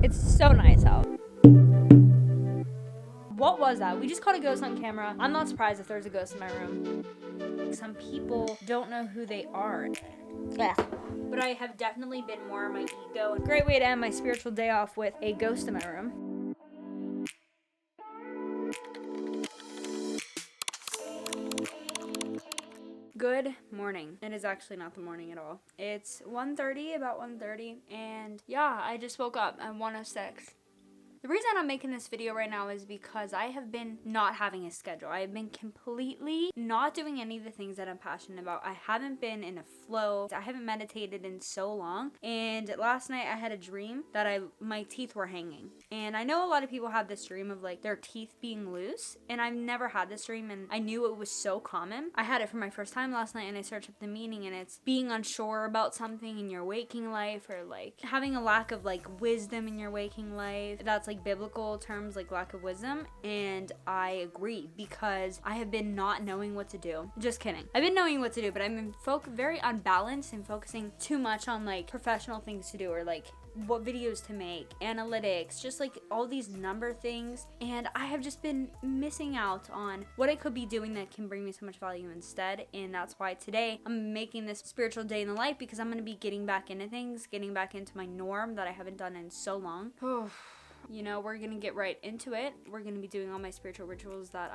It's so nice out. What was that? We just caught a ghost on camera. I'm not surprised if there's a ghost in my room. Some people don't know who they are. Yeah. But I have definitely been more on my ego. Great way to end my spiritual day off with a ghost in my room. Good morning. It is actually not the morning at all. It's 1:30, about 1:30, and yeah, I just woke up at 1:06. The reason I'm making this video right now is because I have been not having a schedule. I have been completely not doing any of the things that I'm passionate about. I haven't been in a flow. I haven't meditated in so long. And last night I had a dream that my teeth were hanging. And I know a lot of people have this dream of like their teeth being loose. And I've never had this dream, and I knew it was so common. I had it for my first time last night, and I searched up the meaning, and it's being unsure about something in your waking life, or like having a lack of like wisdom in your waking life. That's like biblical terms, like lack of wisdom. And I agree, because I have been not knowing what to do. Just kidding. I've been knowing what to do, but I've been very unbalanced and focusing too much on like professional things to do, or like what videos to make, analytics, just like all these number things. And I have just been missing out on what I could be doing that can bring me so much value instead. And that's why today I'm making this spiritual day in the light, because I'm going to be getting back into things, getting back into my norm that I haven't done in so long. You know, we're going to get right into it. We're going to be doing all my spiritual rituals that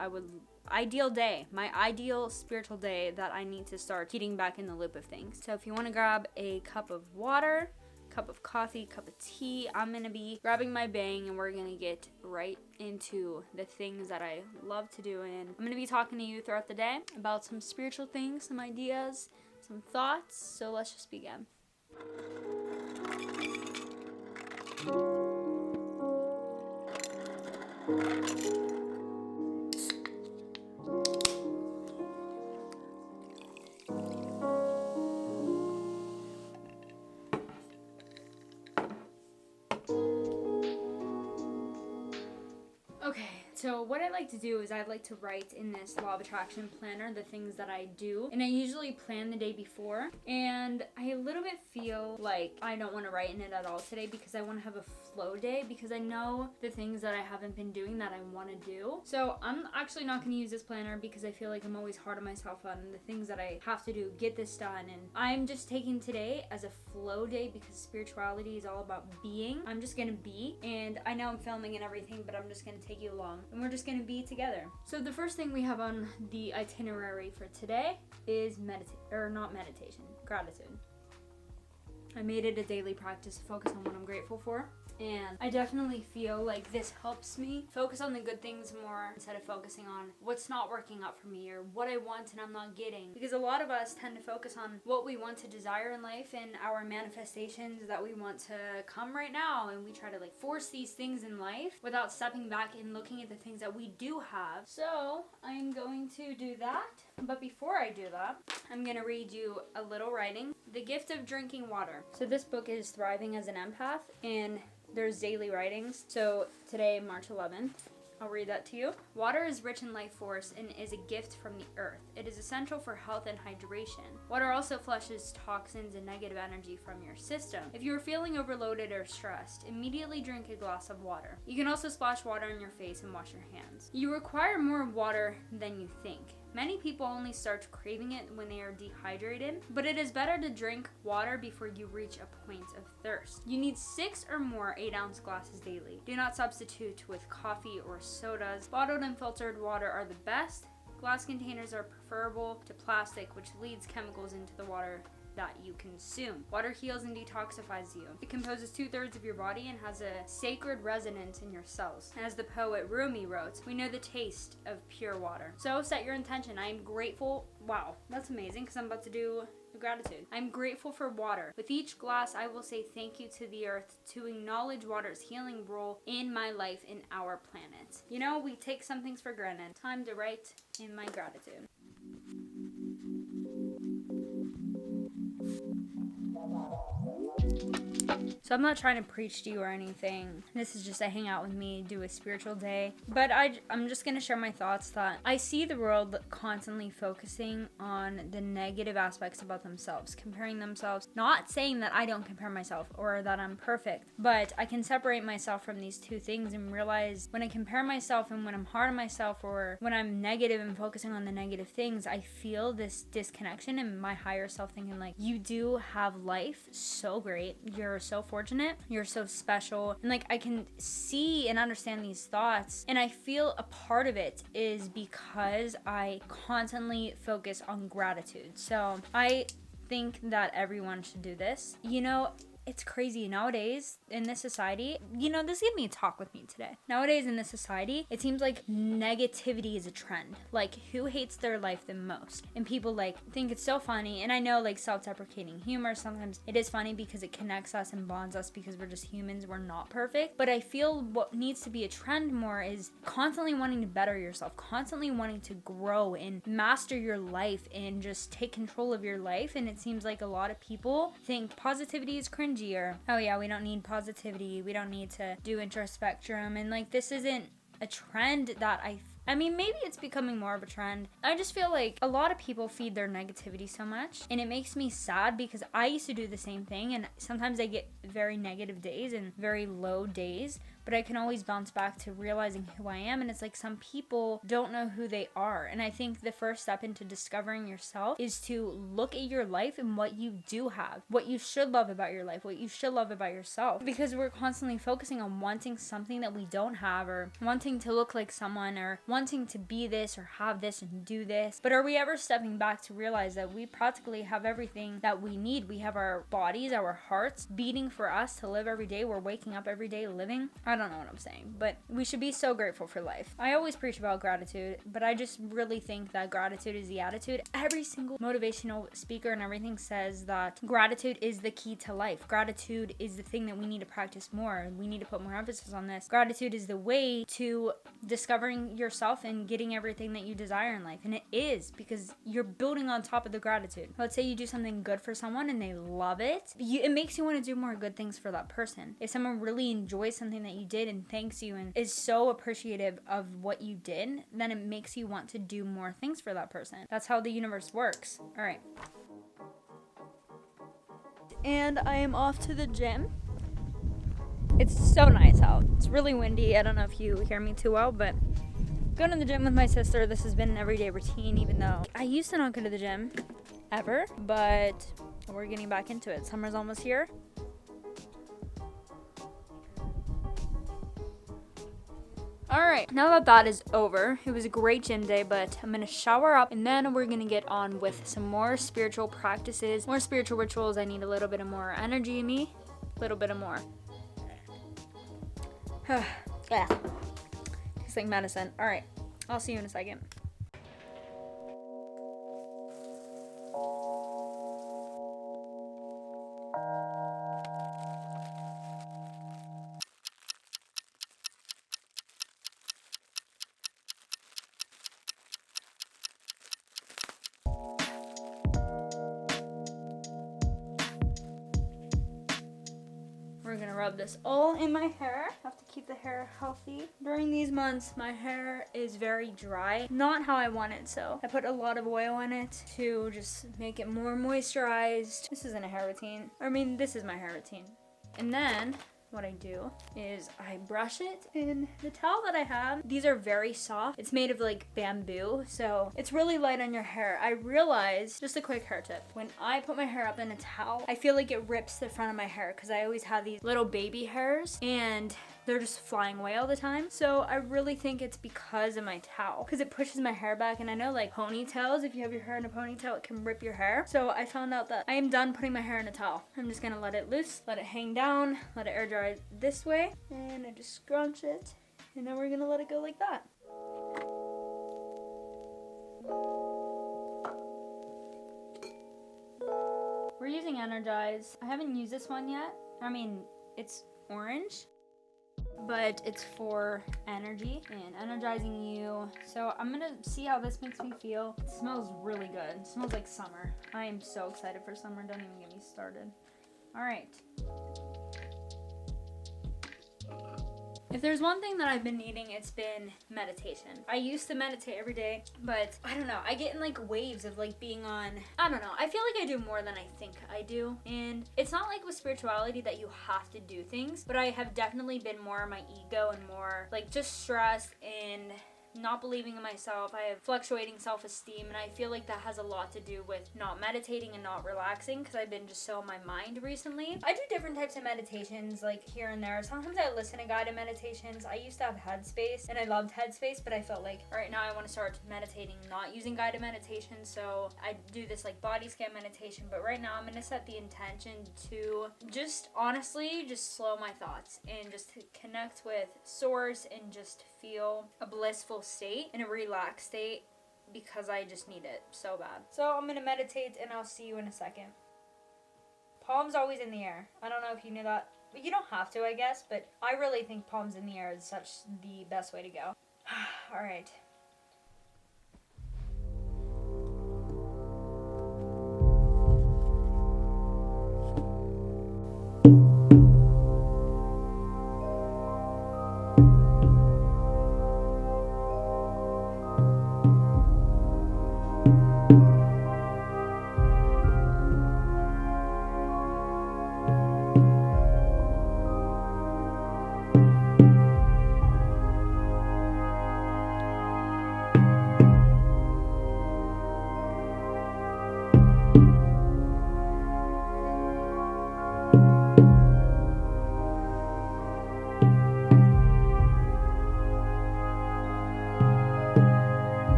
my ideal spiritual day that I need to start getting back in the loop of things. So if you want to grab a cup of water, cup of coffee, cup of tea, I'm going to be grabbing my bang, and we're going to get right into the things that I love to do. And I'm going to be talking to you throughout the day about some spiritual things, some ideas, some thoughts. So let's just begin. Okay, so what I like to do is I like to write in this law of attraction planner the things that I do, and I usually plan the day before, and I a little bit feel like I don't want to write in it at all today, because I want to have a flow day, because I know the things that I haven't been doing that I want to do. So I'm actually not going to use this planner, because I feel like I'm always hard on myself on the things that I have to do, get this done, and I'm just taking today as a flow day, because spirituality is all about being. I'm just going to be, and I know I'm filming and everything, but I'm just going to take you along, and we're just going to be together. So the first thing we have on the itinerary for today is gratitude. I made it a daily practice to focus on what I'm grateful for. And I definitely feel like this helps me focus on the good things more, instead of focusing on what's not working out for me, or what I want and I'm not getting. Because a lot of us tend to focus on what we want to desire in life and our manifestations that we want to come right now. And we try to like force these things in life without stepping back and looking at the things that we do have. So I'm going to do that. But before I do that, I'm going to read you a little writing. The Gift of Drinking Water. So this book is Thriving as an Empath, and there's daily writings. So today, March 11th, I'll read that to you. Water is rich in life force and is a gift from the earth. It is essential for health and hydration. Water also flushes toxins and negative energy from your system. If you are feeling overloaded or stressed, immediately drink a glass of water. You can also splash water on your face and wash your hands. You require more water than you think. Many people only start craving it when they are dehydrated, but it is better to drink water before you reach a point of thirst. You need 6 or more 8-ounce glasses daily. Do not substitute with coffee or sodas. Bottled and filtered water are the best. Glass containers are preferable to plastic, which leads chemicals into the water that you consume. Water heals and detoxifies you. It composes 2/3 of your body and has a sacred resonance in your cells. As the poet Rumi wrote, we know the taste of pure water. So set your intention. I am grateful. Wow, that's amazing, because I'm about to do gratitude. I'm grateful for water. With each glass, I will say thank you to the earth to acknowledge water's healing role in my life and our planet. You know, we take some things for granted. Time to write in my gratitude. So I'm not trying to preach to you or anything. This is just a hang out with me, do a spiritual day. But I'm just gonna share my thoughts that I see the world constantly focusing on the negative aspects about themselves, comparing themselves. Not saying that I don't compare myself or that I'm perfect, but I can separate myself from these two things and realize when I compare myself and when I'm hard on myself or when I'm negative and focusing on the negative things, I feel this disconnection in my higher self thinking like, you do have life so great. You're so fortunate. You're so special. And like, I can see and understand these thoughts. And I feel a part of it is because I constantly focus on gratitude. So I think that everyone should do this. You know, it's crazy nowadays in this society. You know, this gave me a talk with me today. Nowadays in this society, it seems like negativity is a trend. Like, who hates their life the most? And people like think it's so funny. And I know like self-deprecating humor, sometimes it is funny because it connects us and bonds us because we're just humans. We're not perfect. But I feel what needs to be a trend more is constantly wanting to better yourself, constantly wanting to grow and master your life and just take control of your life. And it seems like a lot of people think positivity is cringy, or oh yeah, we don't need positivity, we don't need to do introspection, and like this isn't a trend that I mean, maybe it's becoming more of a trend. I just feel like a lot of people feed their negativity so much, and it makes me sad because I used to do the same thing, and sometimes I get very negative days and very low days, but I can always bounce back to realizing who I am. And it's like some people don't know who they are. And I think the first step into discovering yourself is to look at your life and what you do have, what you should love about your life, what you should love about yourself. Because we're constantly focusing on wanting something that we don't have, or wanting to look like someone, or wanting to be this or have this and do this. But are we ever stepping back to realize that we practically have everything that we need? We have our bodies, our hearts beating for us to live every day. We're waking up every day living. I don't know what I'm saying, but we should be so grateful for life. I always preach about gratitude, but I just really think that gratitude is the attitude. Every single motivational speaker and everything says that gratitude is the key to life. Gratitude is the thing that we need to practice more. We need to put more emphasis on this. Gratitude is the way to discovering yourself and getting everything that you desire in life. And it is, because you're building on top of the gratitude. Let's say you do something good for someone and they love it. It makes you want to do more good things for that person. If someone really enjoys something that you did and thanks you and is so appreciative of what you did, then it makes you want to do more things for that person. That's how the universe works. All right. And I am off to the gym. It's so nice out. It's really windy. I don't know if you hear me too well, but going to the gym with my sister, this has been an everyday routine, even though I used to not go to the gym ever, but we're getting back into it. Summer's almost here. Alright, now that is over, it was a great gym day, but I'm gonna shower up and then we're gonna get on with some more spiritual practices, more spiritual rituals. I need a little bit of more energy in me, a little bit of more. Yeah, tastes like medicine. Alright, I'll see you in a second. We're gonna rub this all in my hair. I have to keep the hair healthy. During these months, my hair is very dry. Not how I want it, so I put a lot of oil in it to just make it more moisturized. This isn't a hair routine. This is my hair routine. And then what I do is I brush it in the towel that I have. These are very soft. It's made of like bamboo, so it's really light on your hair. I realized, just a quick hair tip, when I put my hair up in a towel, I feel like it rips the front of my hair because I always have these little baby hairs and they're just flying away all the time. So I really think it's because of my towel, because it pushes my hair back. And I know like ponytails, if you have your hair in a ponytail, it can rip your hair. So I found out that I am done putting my hair in a towel. I'm just gonna let it loose, let it hang down, let it air dry this way, and I just scrunch it, and then we're gonna let it go like that. We're using Energize. I haven't used this one yet. It's orange, but it's for energy and energizing you. So I'm gonna see how this makes me feel. It smells really good. It smells like summer. I am so excited for summer. Don't even get me started. All right. If there's one thing that I've been needing, it's been meditation. I used to meditate every day, but I don't know. I get in like waves of like being on, I don't know. I feel like I do more than I think I do. And it's not like with spirituality that you have to do things, but I have definitely been more on my ego and more like just stressed and not believing in myself. I have fluctuating self-esteem, and I feel like that has a lot to do with not meditating and not relaxing because I've been just so in my mind recently. I do different types of meditations like here and there. Sometimes I listen to guided meditations. I used to have Headspace and I loved Headspace, but I felt like right now I want to start meditating not using guided meditation, so I do this like body scan meditation. But right now I'm going to set the intention to just honestly just slow my thoughts and just to connect with source and just feel a blissful state and a relaxed state because I just need it so bad. So I'm gonna meditate and I'll see you in a second. Palms always in the air. I don't know if you knew that. But you don't have to, I guess, but I really think palms in the air is such the best way to go. All right.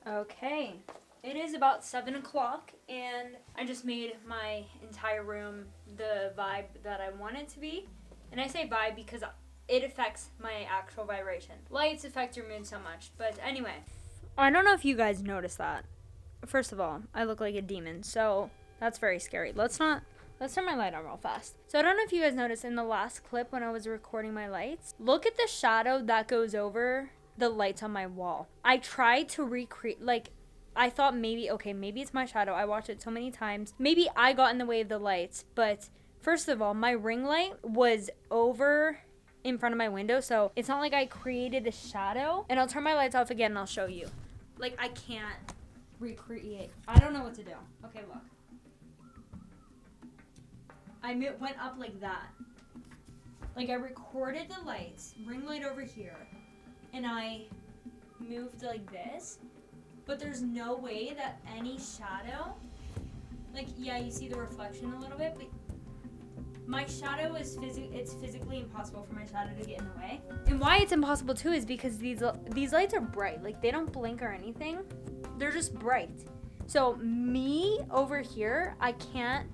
Okay, it is about 7 o'clock and I just made my entire room the vibe that I want it to be. And I say vibe because it affects my actual vibration. Lights affect your mood so much. But anyway, I don't know if you guys noticed that. First of all, I look like a demon, so that's very scary. Let's turn my light on real fast. So I don't know if you guys noticed in the last clip when I was recording my lights, look at the shadow that goes over the lights on my wall. I tried to recreate, like, I thought maybe it's my shadow. I watched it so many times. Maybe I got in the way of the lights, but first of all, my ring light was over in front of my window, so it's not like I created a shadow. And I'll turn my lights off again and I'll show you. Like, I can't recreate. I don't know what to do. Okay, look. I went up like that. Like, I recorded the lights, ring light over here, and I moved like this, but there's no way that any shadow, like, yeah, you see the reflection a little bit, but my shadow is it's physically impossible for my shadow to get in the way. And why it's impossible too is because these lights are bright. Like, they don't blink or anything. They're just bright. So me over here, I can't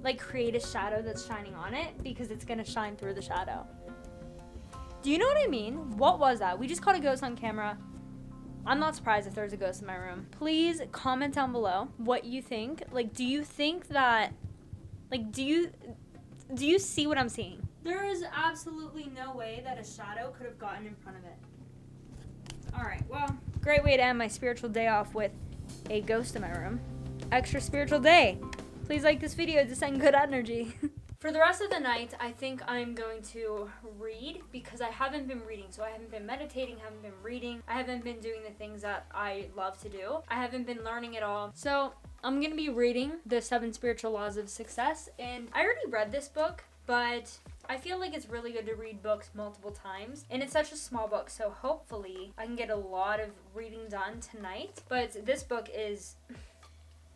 like create a shadow that's shining on it because it's gonna shine through the shadow. Do you know what I mean? What was that? We just caught a ghost on camera. I'm not surprised if there's a ghost in my room. Please comment down below what you think. Like, do you think that, like, do you see what I'm seeing? There is absolutely no way that a shadow could have gotten in front of it. All right, well, great way to end my spiritual day off with a ghost in my room. Extra spiritual day. Please like this video to send good energy. For the rest of the night, I think I'm going to read because I haven't been reading. So I haven't been meditating, haven't been reading. I haven't been doing the things that I love to do. I haven't been learning at all. So I'm going to be reading the 7 Spiritual Laws of Success. And I already read this book, but I feel like it's really good to read books multiple times, and it's such a small book, so hopefully I can get a lot of reading done tonight. But this book is...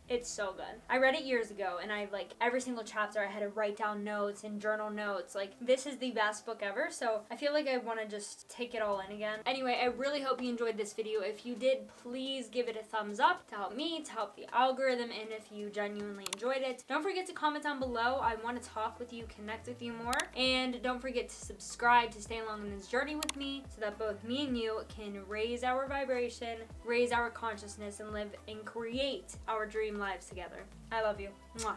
it's so good. I read it years ago, and I, like, every single chapter I had to write down notes and journal notes. Like, this is the best book ever, so I feel like I want to just take it all in again. Anyway, I really hope you enjoyed this video. If you did, please give it a thumbs up to help me, to help the algorithm, and if you genuinely enjoyed it. Don't forget to comment down below. I want to talk with you, connect with you more, and don't forget to subscribe to stay along on this journey with me so that both me and you can raise our vibration, raise our consciousness, and live and create our dream lives together. I love you. Mwah.